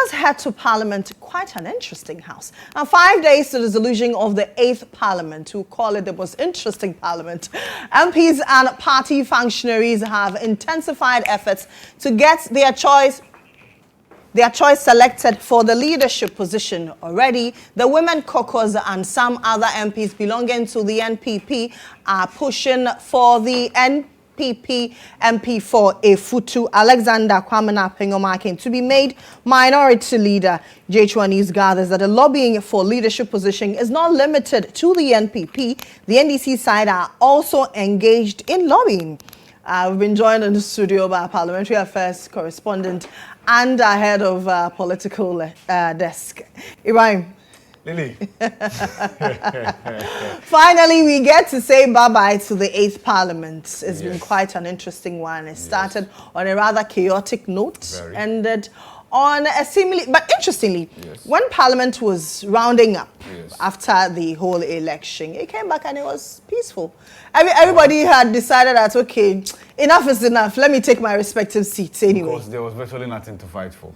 let's head to Parliament. Quite an interesting house. Now, 5 days to the dissolution of the 8th Parliament, who call it the most interesting Parliament. MPs and party functionaries have intensified efforts to get their choice selected for the leadership position. Already, the Women Caucus and some other MPs belonging to the NPP are pushing for the NPP MP for Efutu, Alexander Kwamena Pengomakin, to be made minority leader. GHOne News gathers that the lobbying for leadership position is not limited to the NPP. The NDC side are also engaged in lobbying. We've been joined in the studio by our parliamentary affairs correspondent and our head of political desk, Ibrahim. Lily. Finally, we get to say bye-bye to the 8th Parliament. It's been quite an interesting one. It started on a rather chaotic note, ended on a seemingly, but interestingly, when Parliament was rounding up after the whole election, it came back and it was peaceful. Everybody had decided that, okay, enough is enough. Let me take my respective seats anyway. Because there was virtually nothing to fight for.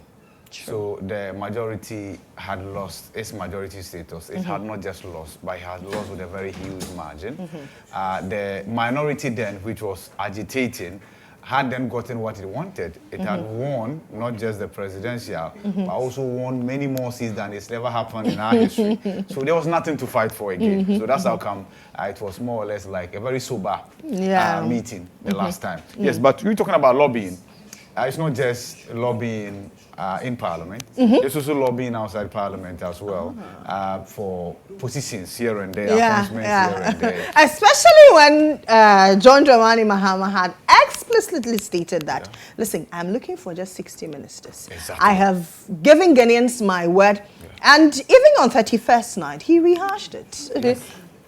So the majority had lost its majority status. It had not just lost, but it had lost with a very huge margin. The minority then, which was agitating, had then gotten what it wanted. It had won not just the presidential, but also won many more seats than it's ever happened in our history. So there was nothing to fight for again. So that's how come it was more or less like a very sober meeting the last time. Yes, but you're talking about lobbying. It's not just lobbying in Parliament. It's also lobbying outside Parliament as well for positions here and there, appointments here and there. Especially when John Dramani Mahama had explicitly stated that, listen, I'm looking for just 60 ministers. I have given Ghanaians my word. And even on 31st night, he rehashed it.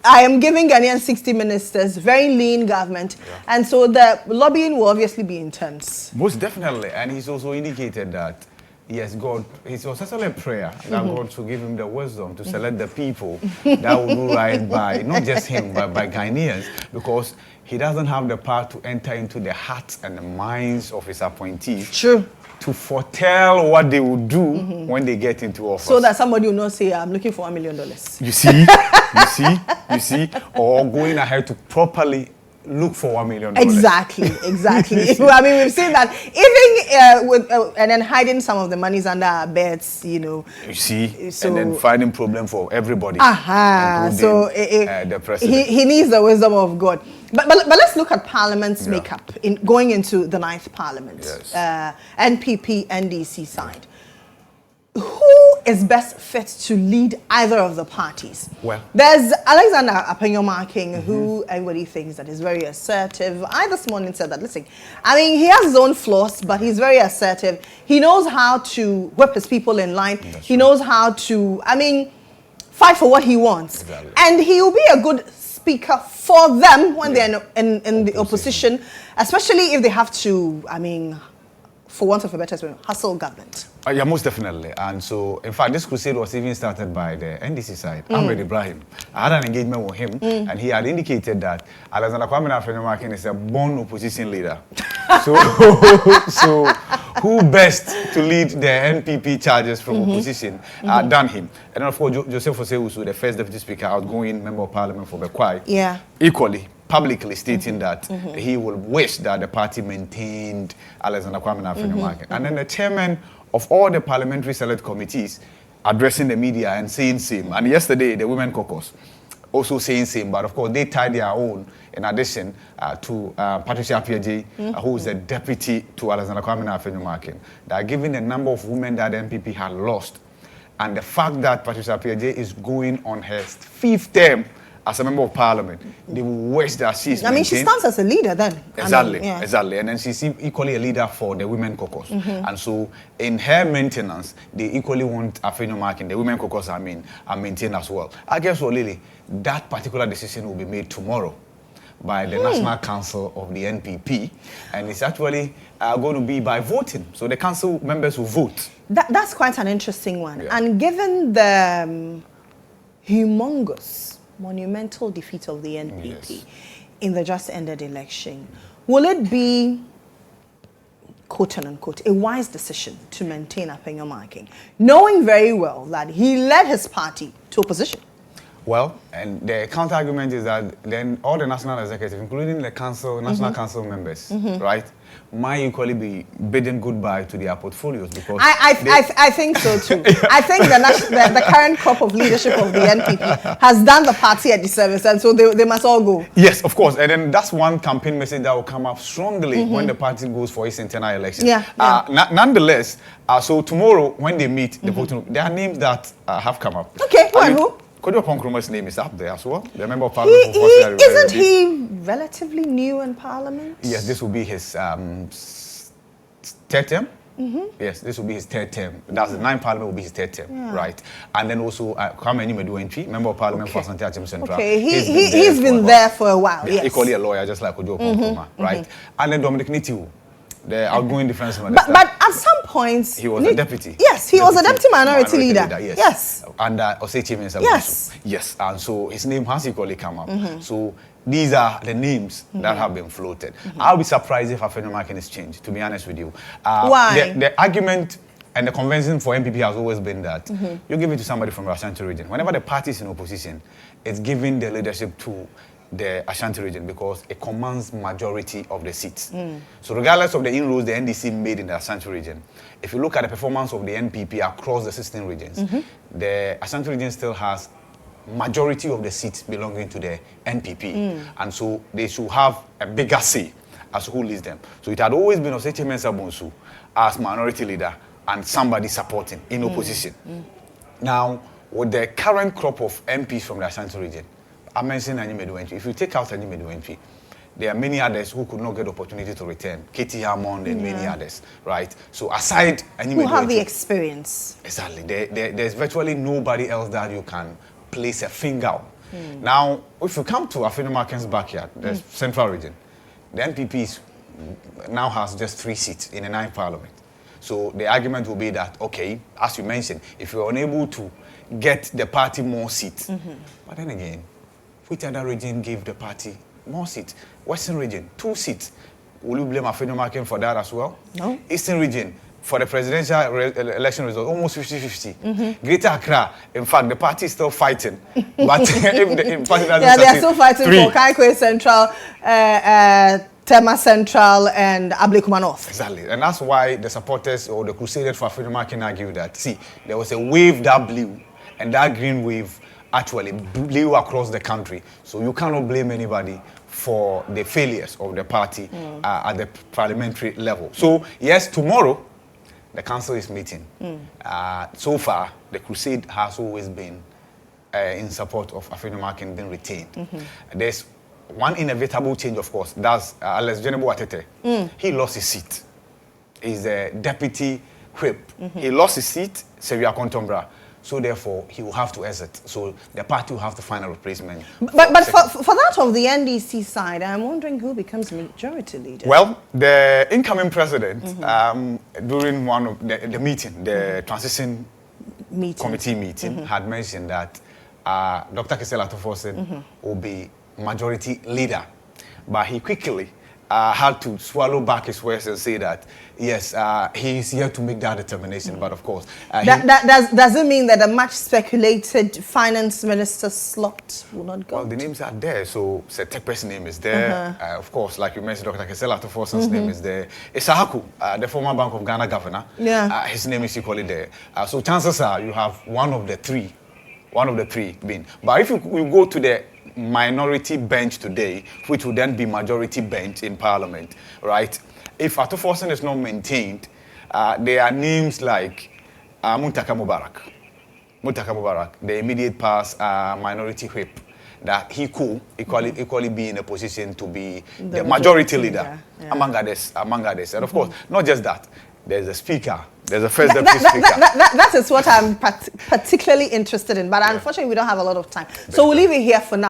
I am giving Ghanaians 60 ministers, very lean government, and so the lobbying will obviously be intense. Most definitely, and he's also indicated that, yes, God, it was actually a prayer that God should give him the wisdom to select the people that will do right by, not just him, but by Ghanaians, because he doesn't have the power to enter into the hearts and the minds of his appointees. True. To foretell what they will do when they get into office. So that somebody will not say, I'm looking for $1 million. You see? You see? Or going ahead to properly look for $1 million. Exactly. I mean, we've seen that even and then hiding some of the monies under our beds, you know. You see? So, and then finding problem for everybody. So the president. He needs the wisdom of God. But let's look at Parliament's makeup in going into the 9th Parliament. NPP, NDC side. Who is best fit to lead either of the parties? Well, there's Alexander Apenyomaking, who everybody thinks that is very assertive. I this morning said that, listen, I mean, he has his own flaws, but he's very assertive. He knows how to whip his people in line. He knows how to, I mean, fight for what he wants. And he will be a good speaker for them when they're in the opposition, especially if they have to, I mean, for want of a better term, hustle government. Yeah, most definitely. And so, in fact, this crusade was even started by the NDC side, Ahmed Ibrahim. I had an engagement with him, and he had indicated that Alexander Kwamena Pengomakin is a born opposition leader. So who best to lead the NPP charges from opposition than him? And then, of course, Joseph Osewusu, the first deputy speaker, outgoing member of parliament for Bekwai, equally publicly stating that he will wish that the party maintained Alexander Kwamena Pengomakin. And then the chairman of all the parliamentary select committees addressing the media and saying same. And yesterday, the Women Caucus also saying same. But of course, they tied their own in addition to Patricia Appiagyei, who is the deputy to Alexander Kwamena Pengomakin. They are given the number of women that the NPP had lost. And the fact that Patricia Appiagyei is going on her 5th term as a member of parliament, they will wish that she's I mean, she stands as a leader then. Exactly, exactly. And then she's equally a leader for the Women Caucus. And so, in her maintenance, they equally want Apenyomakin, the Women Caucus, are maintained as well. I guess, Lily, that particular decision will be made tomorrow by the National Council of the NPP. And it's actually going to be by voting. So the council members will vote. That's quite an interesting one. And given the humongous, monumental defeat of the NPP in the just ended election, will it be quote unquote, a wise decision to maintain Appenyo marking, knowing very well that he led his party to opposition? Well, and the counter argument is that then all the national executive, including the council, national council members, right, might equally be bidding goodbye to their portfolios because I think so too. I think the current crop of leadership of the NPP has done the party a disservice, and so they must all go. Yes, of course, and then that's one campaign message that will come up strongly when the party goes for its internal election. Nonetheless, so tomorrow when they meet, the voting, there are names that have come up. Okay, who? Kojo Ponkrumah's name is up there as well. The member of parliament. Isn't he relatively new in parliament? Yes, this will be his third term. Yes, this will be his third term. That's the 9th parliament will be his third term, right? And then also Kwame Enyimadu, member of parliament for Asante Achim Central. Okay, he's been there for a while. Yes, equally a lawyer, just like Kojo Ponkrumah, right? And then Dominic Nitiu, the outgoing defense minister. But at some points he was a deputy. Yes, he was a deputy minority leader. Yes. And Osechi Mensah. Yes. And so his name has equally come up. So these are the names that have been floated. I'll be surprised if Appenyo marking is changed, to be honest with you. Why? The argument and the convention for MPP has always been that you give it to somebody from the Ashanti region. Whenever the party is in opposition, it's giving the leadership to the Ashanti region because it commands majority of the seats. So regardless of the inroads the NDC made in the Ashanti region, if you look at the performance of the NPP across the 16 regions, the Ashanti region still has majority of the seats belonging to the NPP. And so they should have a bigger say as who leads them. So it had always been Osechi Mensah Bonsu as minority leader and somebody supporting in opposition. Now, with the current crop of MPs from the Ashanti region, I mentioned Enyimadu. If you take out Enyimadu, there are many others who could not get the opportunity to return. Katie Hammond and many others, right? So aside Enyimadu, who have the experience. Exactly. There's virtually nobody else that you can place a finger on. Now, if you come to Appenyo marking's backyard, the central region, the NPP now has just 3 seats in the 9th parliament. So the argument will be that, okay, as you mentioned, if you're unable to get the party more seats, but then again, which other region gave the party more seats? Western region, 2 seats. Will you blame Appenyo marking for that as well? No. Eastern region, for the presidential election result, almost 50-50. Greater Accra, in fact, the party is still fighting. But if the party doesn't they are still fighting 3. For Kaikwe Central, Tema Central, and Ablekuma North. Exactly. And that's why the supporters or the crusaders for Appenyo marking argue that, see, there was a wave that blew, and that green wave actually blew across the country. So you cannot blame anybody for the failures of the party at the parliamentary level. So yes, tomorrow the council is meeting. So far, the crusade has always been in support of Appenyo marking being retained. There's one inevitable change, of course. That's Alex Jenebu Atete. He lost his seat. He's a deputy whip. He lost his seat, Sevilla Contombra. So therefore, he will have to exit. So the party will have to find a replacement. But for that of the NDC side, I'm wondering who becomes majority leader. Well, the incoming president, during one of the meeting, the transition committee meeting, had mentioned that Dr. Kisela Tofosin will be majority leader. But he quickly had to swallow back his words and say that, yes, he is here to make that determination. But of course... does it mean that the much speculated finance minister slot will not go? Well, the names are there. So Setepe's name is there. Of course, like you mentioned, Dr. Kisela Tofosin's name is there. Isahaku, the former Bank of Ghana governor, his name is equally there. So chances are you have one of the three being. But if you go to the minority bench today, which will then be majority bench in parliament, right? If Atoforsen is not maintained, there are names like Muntaka Mubarak, the immediate past minority whip, that he could equally be in a position to be the majority leader, among others. And of course, not just that, there's a speaker. There's a first deputy speaker. That is what I'm particularly interested in, but unfortunately we don't have a lot of time. So we'll leave it here for now.